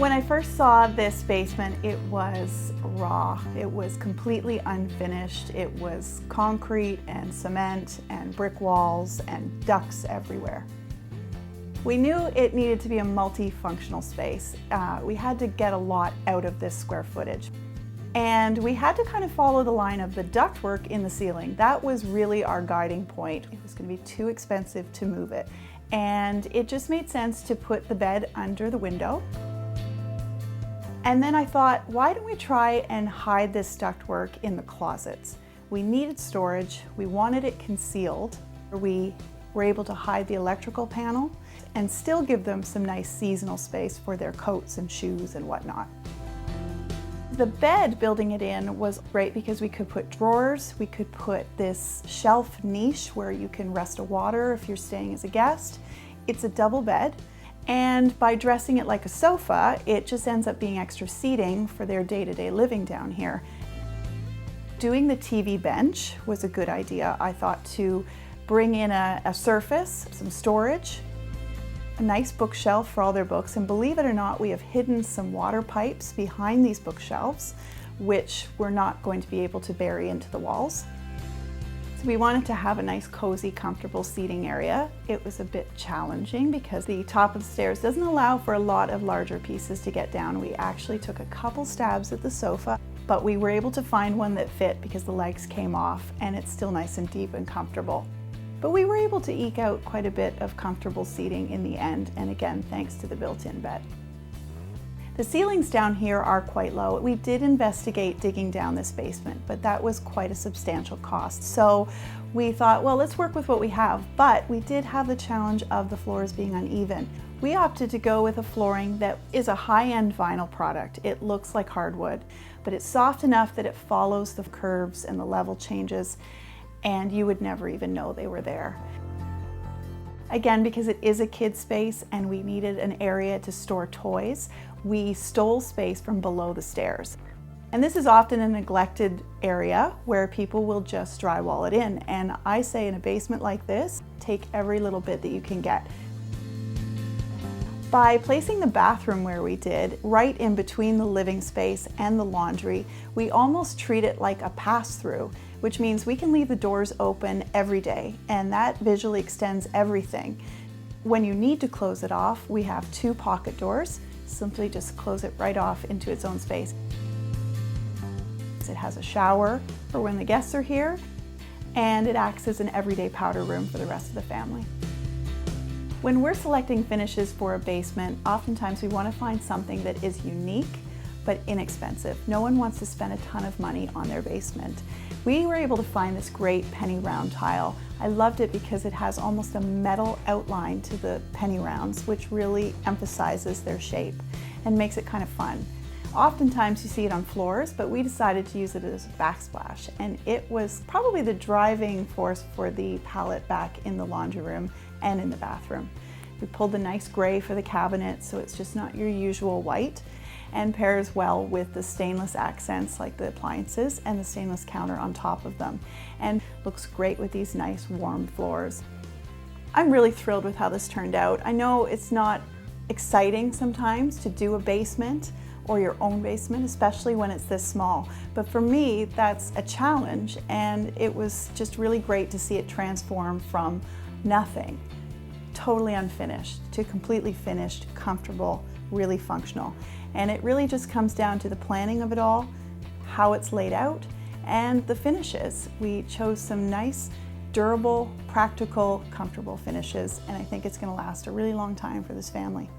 When I first saw this basement, it was raw. It was completely unfinished. It was concrete and cement and brick walls and ducts everywhere. We knew it needed to be a multifunctional space. We had to get a lot out of this square footage. And we had to kind of follow the line of the ductwork in the ceiling. That was really our guiding point. It was going to be too expensive to move it. And it just made sense to put the bed under the window. And then I thought, why don't we try and hide this ductwork in the closets? We needed storage, we wanted it concealed. We were able to hide the electrical panel and still give them some nice seasonal space for their coats and shoes and whatnot. The bed, building it in, was great because we could put drawers, we could put this shelf niche where you can rest a water if you're staying as a guest. It's a double bed. And by dressing it like a sofa, it just ends up being extra seating for their day-to-day living down here. Doing the TV bench was a good idea, I thought, to bring in a surface, some storage, a nice bookshelf for all their books, and believe it or not, we have hidden some water pipes behind these bookshelves, which we're not going to be able to bury into the walls. So we wanted to have a nice, cozy, comfortable seating area. It was a bit challenging because the top of the stairs doesn't allow for a lot of larger pieces to get down. We actually took a couple stabs at the sofa, but we were able to find one that fit because the legs came off and it's still nice and deep and comfortable. But we were able to eke out quite a bit of comfortable seating in the end, and again, thanks to the built-in bed. The ceilings down here are quite low. We did investigate digging down this basement, but that was quite a substantial cost. So we thought, well, let's work with what we have, but we did have the challenge of the floors being uneven. We opted to go with a flooring that is a high-end vinyl product. It looks like hardwood, but it's soft enough that it follows the curves and the level changes, and you would never even know they were there. Again, because it is a kid's space and we needed an area to store toys, we stole space from below the stairs. And this is often a neglected area where people will just drywall it in. And I say in a basement like this, take every little bit that you can get. By placing the bathroom where we did, right in between the living space and the laundry, we almost treat it like a pass-through, which means we can leave the doors open every day, and that visually extends everything. When you need to close it off, we have 2 pocket doors. Simply just close it right off into its own space. It has a shower for when the guests are here, and it acts as an everyday powder room for the rest of the family. When we're selecting finishes for a basement, oftentimes we want to find something that is unique but inexpensive. No one wants to spend a ton of money on their basement. We were able to find this great penny round tile. I loved it because it has almost a metal outline to the penny rounds, which really emphasizes their shape and makes it kind of fun. Oftentimes you see it on floors, but we decided to use it as a backsplash, and it was probably the driving force for the palette back in the laundry room and in the bathroom. We pulled the nice gray for the cabinet, so it's just not your usual white, and pairs well with the stainless accents like the appliances and the stainless counter on top of them, and looks great with these nice warm floors. I'm really thrilled with how this turned out. I know it's not exciting sometimes to do a basement or your own basement, especially when it's this small, but for me that's a challenge, and it was just really great to see it transform from nothing, totally unfinished, to completely finished, comfortable, really functional. And it really just comes down to the planning of it all, how it's laid out, and the finishes. We chose some nice, durable, practical, comfortable finishes, and I think it's going to last a really long time for this family.